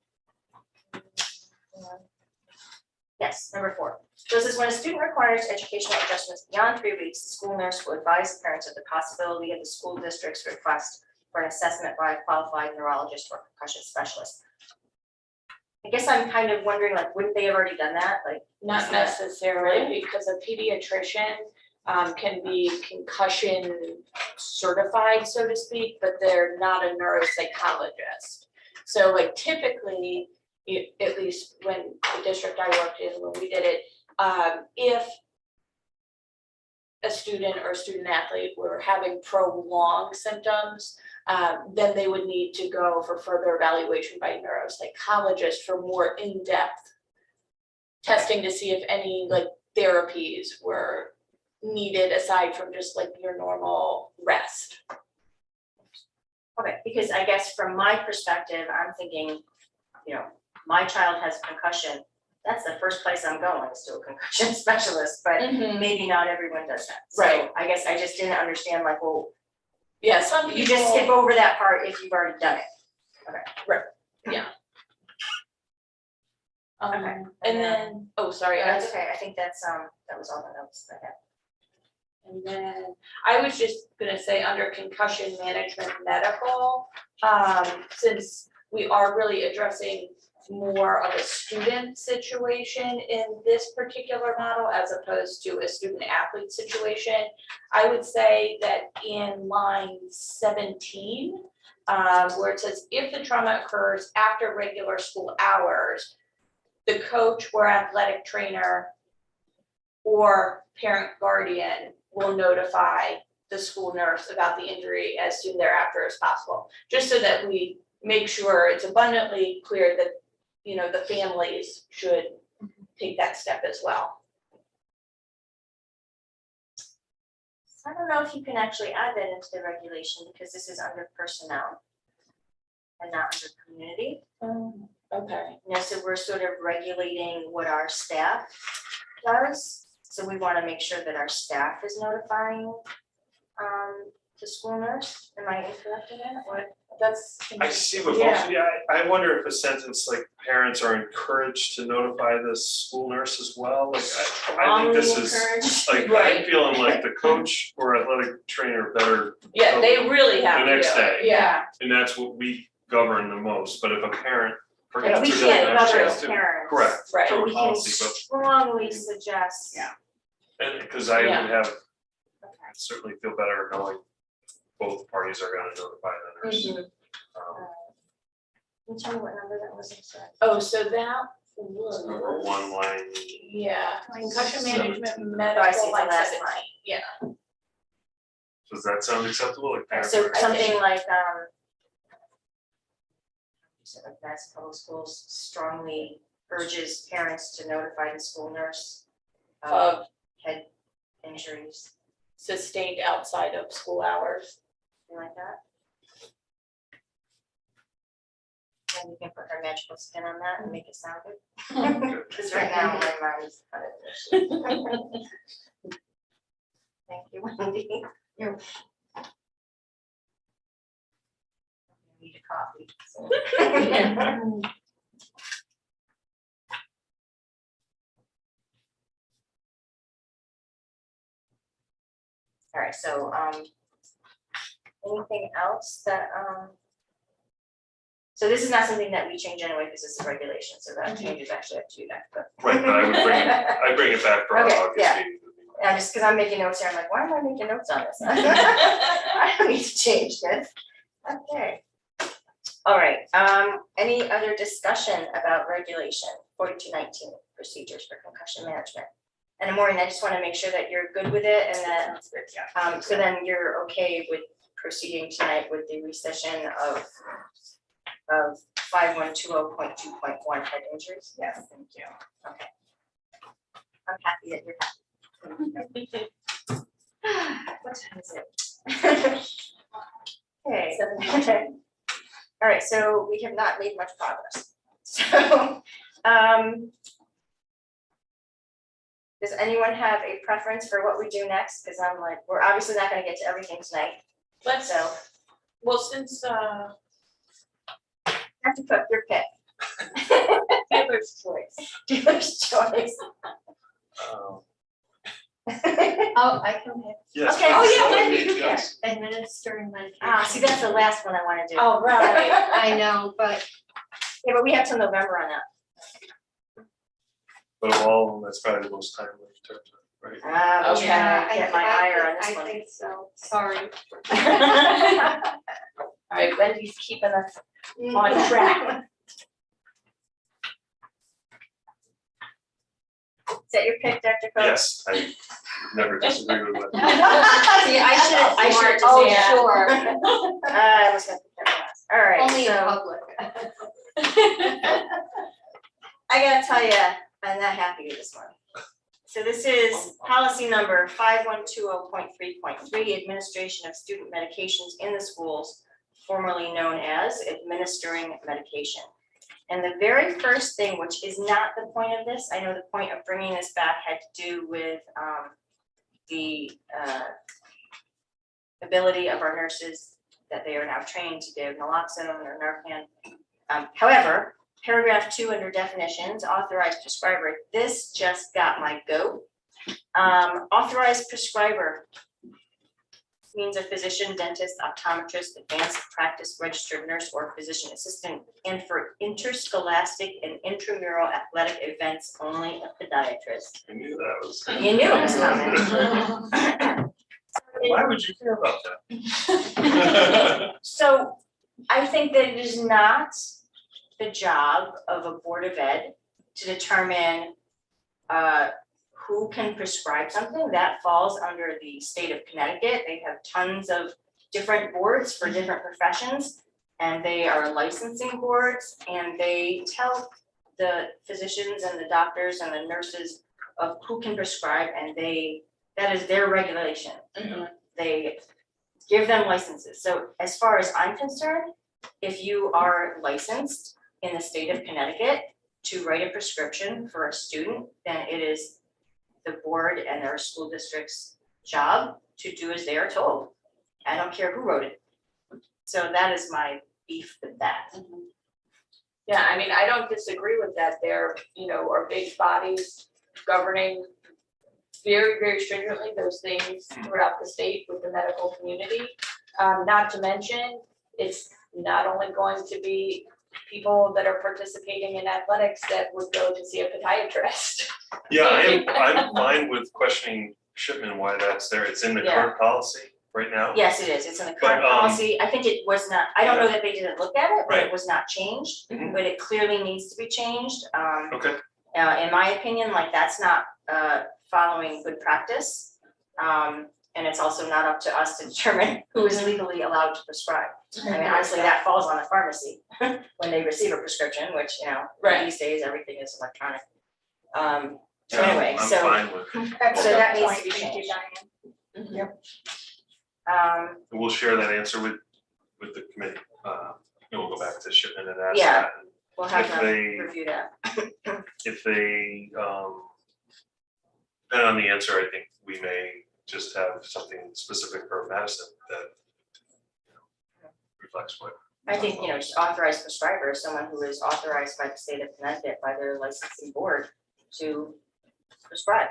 Yes, number 4. So it says when a student requires educational adjustments beyond 3 weeks, the school nurse will advise parents of the possibility of the school district's request for an assessment by a qualified neurologist or concussion specialist. I guess I'm kind of wondering, like, wouldn't they have already done that? Like, Not necessarily, because a pediatrician can be concussion certified, so to speak, but they're not a neuropsychologist. So like typically, at least when the district I worked in, when we did it, if a student or student athlete were having prolonged symptoms, then they would need to go for further evaluation by a neuropsychologist for more in-depth testing to see if any like therapies were needed aside from just like your normal rest. okay, because I guess from my perspective, I'm thinking, my child has a concussion. That's the first place I'm going, is to a concussion specialist, but maybe not everyone does that. So Right. I guess I just didn't understand, like, well, Yeah, some people. you just skip over that part if you've already done it. Okay. And then, oh, sorry, Yeah, that's okay, I think that's, that was all the notes I had. And then I was just gonna say under concussion management medical, since we are really addressing more of a student situation in this particular model as opposed to a student athlete situation, I would say that in line 17, where it says if the trauma occurs after regular school hours, the coach or athletic trainer or parent guardian will notify the school nurse about the injury as soon thereafter as possible, just so that we make sure it's abundantly clear that, the families should take that step as well. I don't know if you can actually add that into the regulation, because this is under personnel and not under community. Okay. So we're sort of regulating what our staff does. So we want to make sure that our staff is notifying the school nurse. Am I incorrect in that? Or That's. I see what Yeah. both, I wonder if a sentence like parents are encouraged to notify the school nurse as well, like, I think this strongly is, encouraged? like, I'm Right. feeling like the coach or athletic trainer better, Yeah, they really have The to. next day. Yeah, and that's what we govern the most, but if a parent Like, forgets we to can't do it, govern that's parents. correct, Right. But from we a can policy, strongly suggest. Yeah. and, because I would Yeah. have, Okay. certainly feel better knowing both parties are gonna notify the nurse. Mhm. Um, Can you tell me what number that was, I'm sorry? oh, so that Number one line, Yeah, concussion management, Oh, I see, medical, the line last 17, line. yeah. does that sound acceptable, like So paragraph? something like, so like Madison Public Schools strongly urges parents to notify the school nurse of Of head injuries, sustained outside of school hours. something like that. And you can put her magical spin on that and make it sound good. Because right now my mind is kind of. Thank you, Wendy. You're. Need a coffee. so. All right, so, anything else that, so this is not something that we change anyway, because this is regulation, so that changes actually have to do that, but. Right, but I would bring it back for our Okay, August yeah. meeting. Yeah, just because I'm making notes here, I'm like, why am I making notes on this? I don't need to change this. Okay. All right, any other discussion about regulation 4219, procedures for concussion management? And Maureen, I just want to make sure that you're good with it and that, so then you're okay with proceeding tonight with the rescission of 5120.2.1 head injuries? Yes, thank you. Okay. I'm happy that you're happy. What time is it? Okay. All right, so we have not made much progress. So, does anyone have a preference for what we do next? Because I'm like, we're obviously not gonna get to everything tonight, Let's, so well, since, have to put your pick. dealer's choice. Dealer's choice. Oh, I can pick Yes. Okay, please. oh, yeah, That would Wendy, be- you yes. administering medication. Ah, see, that's the last one I wanna do. Oh, right. I know, but Yeah, but we have till November on that. But of all of them, that's probably the most timely in terms of, right? Ah, Okay. yeah, get my ire on this I one. think so, sorry. All right, Wendy's keeping us on track. Is that your pick, Dr. Coe? Yes, I never disagree with that. See, I should have just. Oh, yeah. sure, I was gonna pick that last. All right, only in so public. I gotta tell you, I'm not happy with this one. So this is policy number 5120.3.3, administration of student medications in the schools, formerly known as administering medication. And the very first thing, which is not the point of this, I know the point of bringing this back had to do with the ability of our nurses that they are now trained to give naloxone or Narcan. However, paragraph 2 under definitions, authorized prescriber, this just got my goat. Authorized prescriber means a physician, dentist, optometrist, advanced practice registered nurse, or physician assistant, and for interscholastic and intramural athletic events, only a podiatrist. I knew that was. You knew it was coming. Why would you care about that? So I think that it is not the job of a Board of Ed to determine who can prescribe something. That falls under the state of Connecticut. They have tons of different boards for different professions, and they are licensing boards, and they tell the physicians and the doctors and the nurses of who can prescribe, and that is their regulation. They give them licenses. So as far as I'm concerned, if you are licensed in the state of Connecticut to write a prescription for a student, then it is the board and their school district's job to do as they are told. I don't care who wrote it. So that is my beef with that. Yeah, I mean, I don't disagree with that. There, are big bodies governing very, very stringently those things throughout the state with the medical community. Not to mention, it's not only going to be people that are participating in athletics that would go to see a podiatrist. Yeah, I'm fine with questioning Shipman why that's there. It's in the current policy. right now. Yes, it is. It's in the current But, policy. I think it was not, I don't know that they didn't look at it, but it Right. was not changed. Mhm. But it clearly needs to be changed. Okay, In my opinion, like that's not following good practice. And it's also not up to us to determine who is legally allowed to prescribe. I mean, honestly, that falls on the pharmacy when they receive a prescription, which, you know, Right. these days, everything is electronic. So yeah, anyway, I'm so, fine with, That's So a that good needs point. to be Thank you, changed. Diane. we'll share that answer with the committee. And we'll go back to Shipman and ask Yeah. that. And we'll have If them they- review that. if they, depending on the answer, I think we may just have something specific for medicine that you know, reflects what. I think, you know, just authorized prescriber is someone who is authorized by the state of Connecticut by their licensing board to prescribe,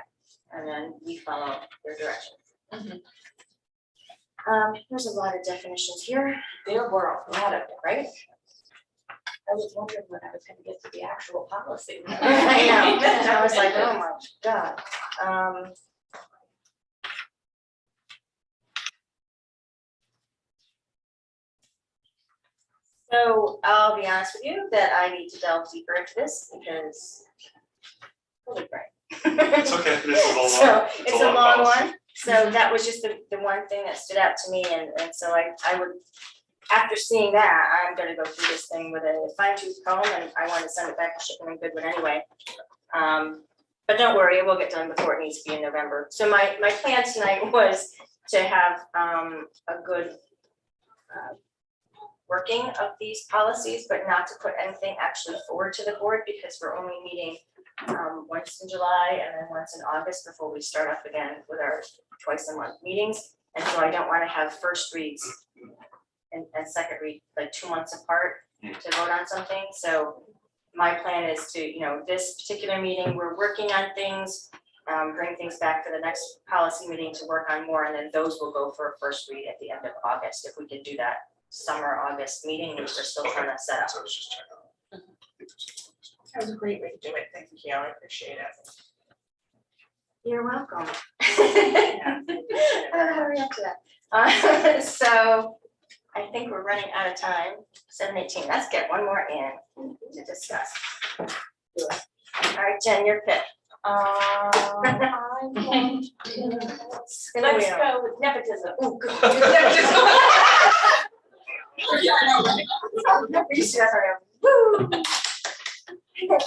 and then we follow their direction. Mhm. There's a lot of definitions here, There were a lot of, right? I was wondering when I was gonna get to the actual policy. I know, and I was like, oh my god. So I'll be honest with you that I need to delve deeper into this because holy crap. It's okay, this is a long, So it's a long policy. one, so that was just the one thing that stood out to me, and so I would, after seeing that, I'm gonna go through this thing with a fine tooth comb, and I want to send it back to Shipman and Goodwin anyway. But don't worry, it will get done before it needs to be in November. So my plan tonight was to have a good working of these policies, but not to put anything actually forward to the board, because we're only meeting once in July and then once in August before we start up again with our twice a month meetings. And so I don't want to have first reads and second read like 2 months apart to vote on something. So my plan is to, you know, this particular meeting, we're working on things, bring things back for the next policy meeting to work on more, and then those will go for a first read at the end of August, if we can do that summer, August meeting, which we're still trying to set up. So I was just checking. That was a great way to do it. Thank you, I appreciate it. You're welcome. Hurry up to that. So I think we're running out of time, 7:18, let's get one more in to discuss. All right, Jen, your pick. Spin the Let's wheel. go with nepotism. Oh, good. You should have heard of, woo. Oh,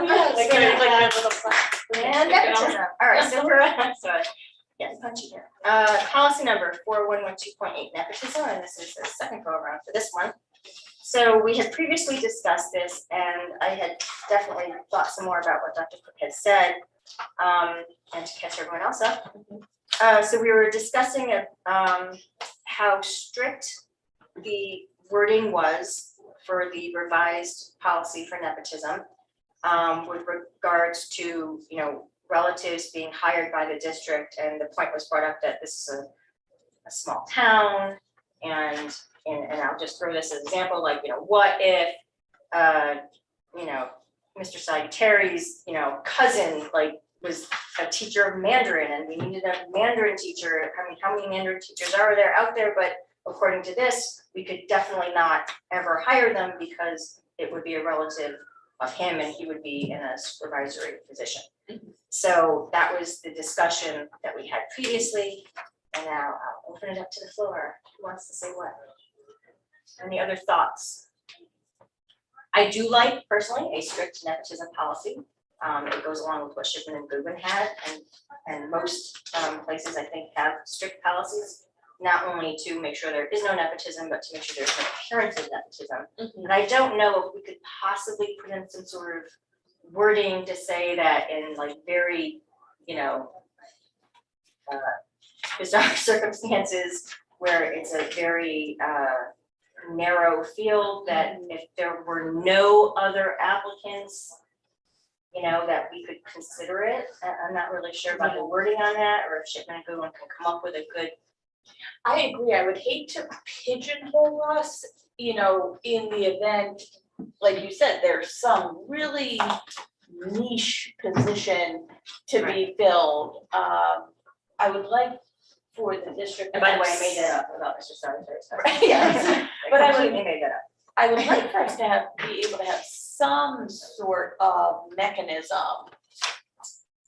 yeah, like a little. And nepotism. All right, so we're, sorry, getting punchy here. Policy number 4112.8 nepotism, and this is the second go around for this one. So we had previously discussed this, and I had definitely thought some more about what Dr. Cook had said, and to catch everyone else up. So we were discussing how strict the wording was for the revised policy for nepotism, with regards to, you know, relatives being hired by the district, and the point was brought up that this is a small town, and I'll just throw this as an example, like, you know, what if, you know, Mr. Salutary's, you know, cousin, like, was a teacher of Mandarin, and we needed a Mandarin teacher. I mean, how many Mandarin teachers are there out there? But according to this, we could definitely not ever hire them because it would be a relative of him and he would be in a supervisory position. So that was the discussion that we had previously, and now I'll open it up to the floor. Who wants to say what? Any other thoughts? I do like personally a strict nepotism policy. It goes along with what Shipman and Goodwin had, and most places I think have strict policies, not only to make sure there is no nepotism, but to make sure there's no appearance of nepotism. And I don't know if we could possibly put in some sort of wording to say that in like very, you know, bizarre circumstances where it's a very narrow field, that if there were no other applicants, you know, that we could consider it. I'm not really sure about the wording on that, or if Shipman and Goodwin can come up with a good. I agree, I would hate to pigeonhole us, you know, in the event, like you said, there's some really niche position to be filled. I would like for the district. And by the way, I made that up about Mr. Salisbury. Yeah. But I would- completely made that up. I would like for us to have, be able to have some sort of mechanism.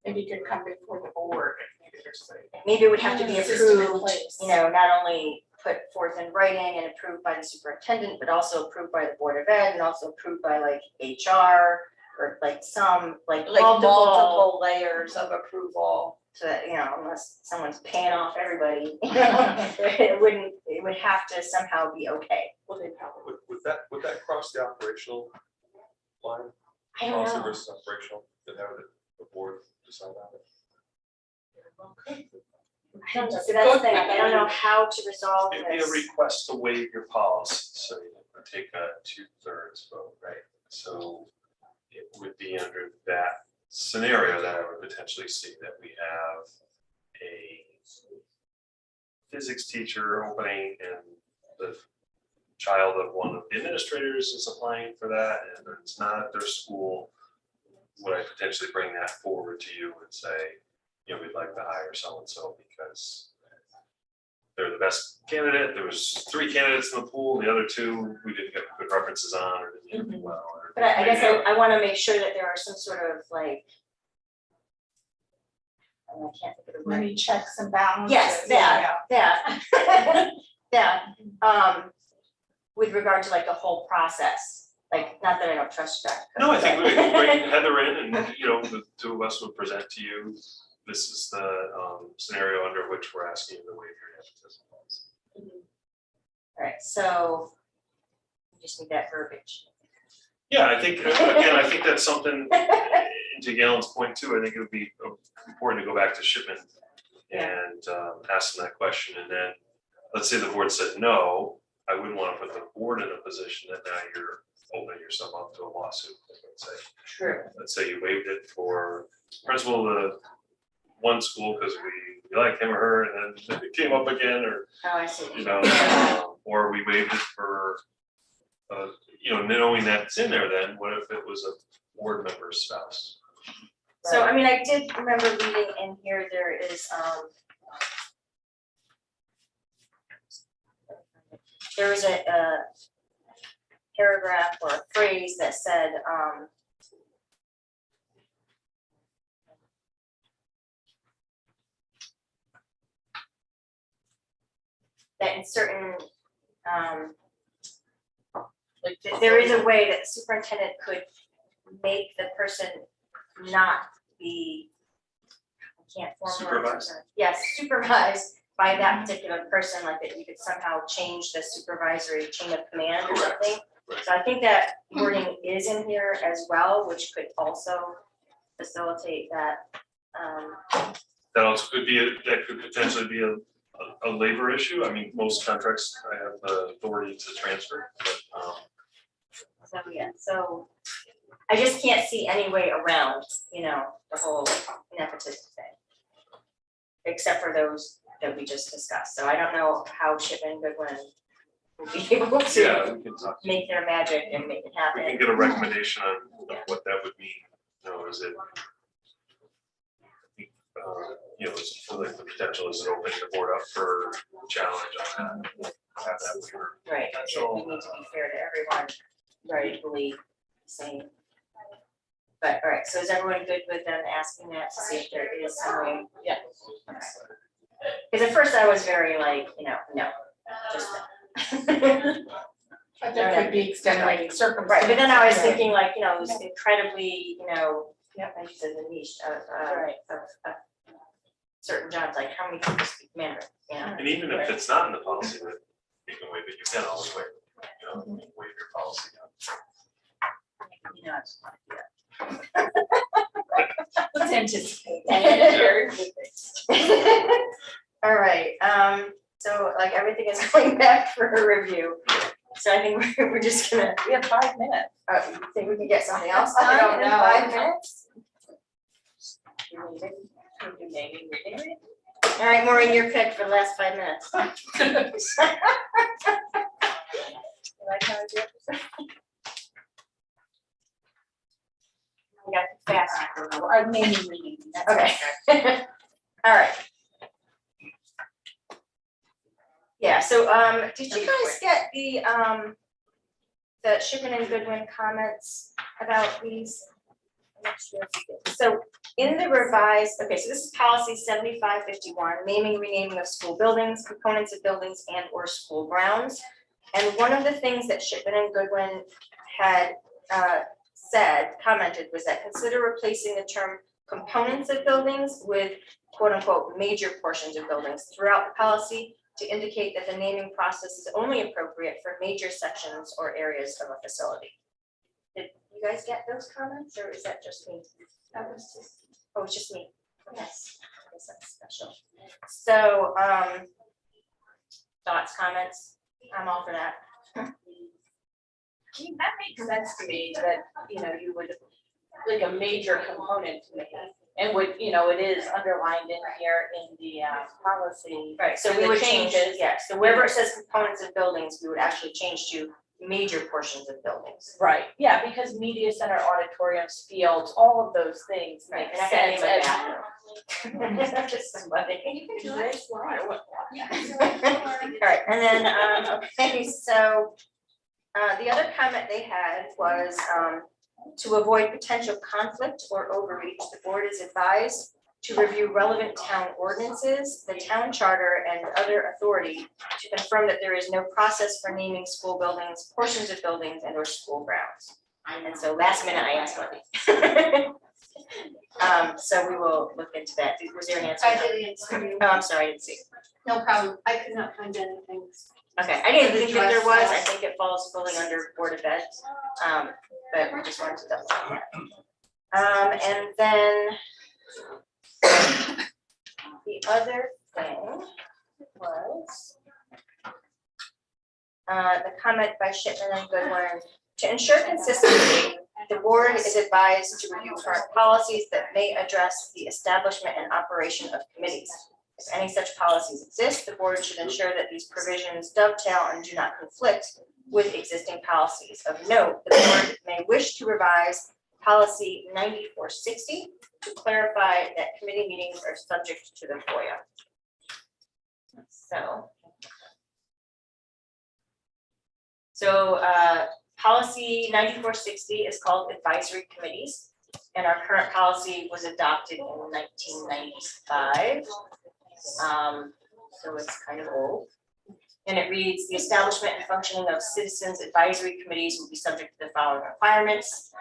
Maybe you could come before the board if needed or something. Maybe it would have to be System in approved, place. you know, not only put forth in writing and approved by the superintendent, but also approved by the Board of Ed and also approved by like HR or like some, like Like multiple, multiple layers of approval. so that, you know, unless someone's paying off everybody, you know, it would have to somehow be okay. Well, they probably. Would that cross the operational line? I don't Policy know. versus operational, that have the board decide on it? I don't know, so that's the thing, I don't know how to resolve It'd be a this. request to waive your policy, so you would take a 2/3 vote, right? So it would be under that scenario that I would potentially see that we have a physics teacher opening and the child of one of the administrators is applying for that and it's not at their school. Would I potentially bring that forward to you and say, you know, we'd like to hire so-and-so because they're the best candidate. There was 3 candidates in the pool, the other 2 we didn't get good references on or didn't interview well. Or But I guess maybe I wanna make sure that there are some sort of like, I can't think of the word. Many checks and balances. Yes, that. Yeah, with regard to like the whole process, like, not that I don't trust Jack. No, I think we could bring Heather in and, you know, the 2 of us would present to you. This is the scenario under which we're asking you to waive your nepotism policy. Alright, so we just need that verbiage. Yeah, I think, again, I think that's something, to Galen's point too, I think it would be important to go back to Shipman and ask them that question, and then, let's say the board said no, I wouldn't wanna put the board in a position that now you're opening yourself up to a lawsuit, let's say. True. Let's say you waived it for principal of the one school because we like him or her, and then it came up again, or, Oh, I see. you know, or we waived it for, you know, knowing that's in there, then what if it was a board member's spouse? So, I mean, I did remember reading in here, there is, there was a paragraph or a phrase that said, that in certain, Like there is a way that the superintendent could make the person not be, I can't formulate. Supervised? Yes, supervised by that particular person, like that you could somehow change the supervisory chain of command or Correct. something. Right. So I think that wording is in here as well, which could also facilitate that. That also could be, that could potentially be a labor issue. I mean, most contracts I have the authority to transfer, but, So, yeah, so I just can't see any way around, you know, the whole nepotism thing. Except for those that we just discussed. So I don't know how Shipman Goodwin will be able yeah, to we can talk. make their magic and make it We happen. can get a recommendation on what that would mean, you know, is it? You know, is like the potential, is it opening the board up for challenge on that? Have that waiver. Right, we need to be fair to everyone, right, equally same. But, all right, so is everyone good with them asking that to see if there is some way? Yeah. Because at first I was very like, you know, no, just no. But there could be extenuating circumstances. Right, but then I was Yeah. thinking like, you know, it was incredibly, you know, like you said, the niche of certain jobs, like how many people speak Mandarin, you know? And even if it's not in the policy that you can waive it, you can always waive it, you know, you can waive your policy. You know, I just want to do that. Let's anticipate. All right, so like everything is going back for a review. So I think we're just gonna, We have 5 minutes. you think we can get something else I done don't in know. 5 minutes? Can we do naming reading? All right, Maureen, your pick for the last 5 minutes. You like how I do it? We got to fast. Our naming reading. Okay. All right. Yeah, so, did you guys get the Shipman and Goodwin comments about these? I'm not sure if you did. So in the revised, okay, so this is policy 7551, naming, renaming of school buildings, components of buildings and or school grounds. And one of the things that Shipman and Goodwin had commented was that consider replacing the term components of buildings with quote unquote major portions of buildings throughout the policy to indicate that the naming process is only appropriate for major sections or areas of a facility. Did you guys get those comments, or is that just me? That was just, oh, it's just me. Yes, I guess that's special. So, thoughts, comments? I'm all for that. I mean, that makes sense to me that, you know, you would, like a major component to me. And would, you know, it is underlined in here in the policy. Right, so we The would change, changes. yeah, so wherever it says components of buildings, we would actually change to major portions of buildings. Right, yeah, because media center, auditoriums, fields, all of those things Right, make and I can name sense. a bathroom. Just somebody. You can do I it. would- All right, and then, okay, so, the other comment they had was, to avoid potential conflict or overreach, the board is advised to review relevant town ordinances, the town charter, and other authority to confirm that there is no process for naming school buildings, portions of buildings, and or school grounds. And so last minute I asked Wendy. So we will look into that. Was there an answer? I did answer you. Oh, I'm sorry, I didn't see. No problem. I could not find anything. Okay, I didn't think that there was, I think it falls fully under Board of Ed, but we just wanted to double check that. And then the other thing was the comment by Shipman and Goodwin, to ensure consistency, the board is advised to review current policies that may address the establishment and operation of committees. If any such policies exist, the board should ensure that these provisions dovetail and do not conflict with existing policies. Of note, the board may wish to revise policy 9460 to clarify that committee meetings are subject to the FOIA. So policy 9460 is called advisory committees, and our current policy was adopted in 1995. So it's kind of old. And it reads, the establishment and functioning of citizens advisory committees will be subject to the following requirements.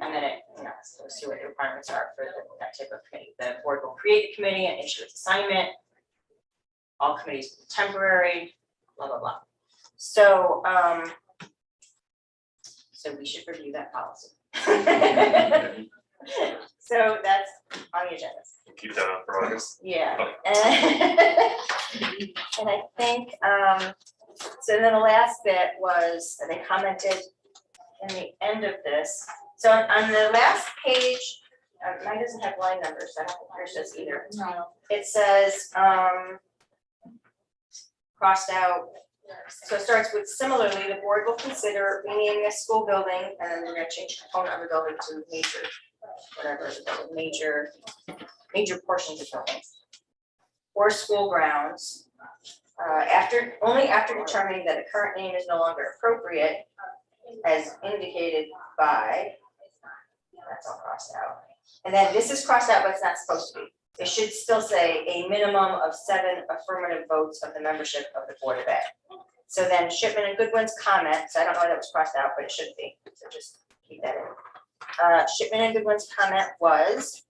And then it, you know, goes through what the requirements are for that type of committee. The board will create the committee and issue its assignment. All committees will be temporary, blah, blah, blah. So, so we should review that policy. So that's on the agenda. Keep that on for August. Yeah. And I think, so then the last bit was, they commented in the end of this. So on the last page, mine doesn't have line numbers, I don't think yours does either. No. It says, crossed out, so it starts with similarly, the board will consider renaming a school building, and then we're gonna change component of the building to major, whatever, the building, major portions of buildings. Or school grounds, only after determining that the current name is no longer appropriate, as indicated by, that's all crossed out. And then this is crossed out, but it's not supposed to be. It should still say a minimum of 7 affirmative votes of the membership of the Board of Ed. So then Shipman and Goodwin's comment, so I don't know why that was crossed out, but it should be, so just keep that in. Shipman and Goodwin's comment was,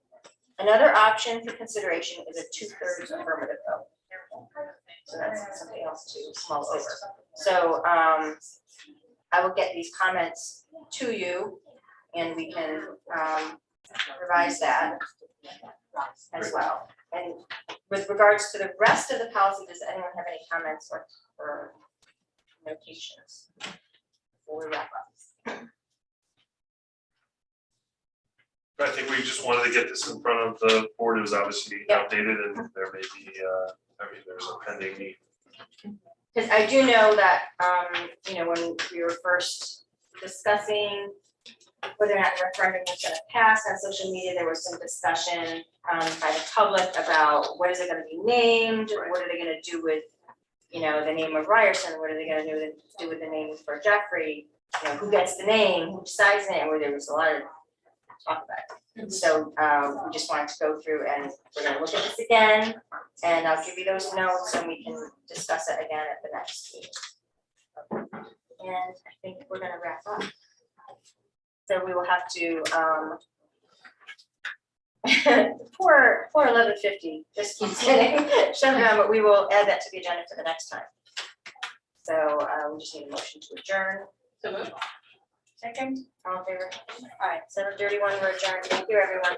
another option for consideration is a 2/3 affirmative vote. So that's something else to mull over. So I will get these comments to you and we can revise that as well. And with regards to the rest of the policy, does anyone have any comments or notations before we wrap up? I think we just wanted to get this in front of the board. It was obviously Yep. outdated and there may be, there's a pending need. Because I do know that, when we were first discussing whether or not the referendum was gonna pass on social media, there was some discussion by the public about what is it gonna be named, what are they gonna do with you know, the name of Ryerson, what are they gonna do with the name for Jeffrey? You know, who gets the name, who decides the name, where there was a lot of talk about it. So, we just wanted to go through and we're gonna look at this again, and I'll give you those notes and we can discuss it again at the next meeting. And I think we're gonna wrap up. So we will have to, poor 11:50, just keeps getting shut down, but we will add that to the agenda for the next time. So, we just need a motion to adjourn. So moved. Second, all in favor? All right, 7:31, we're adjourned. Thank you, everyone.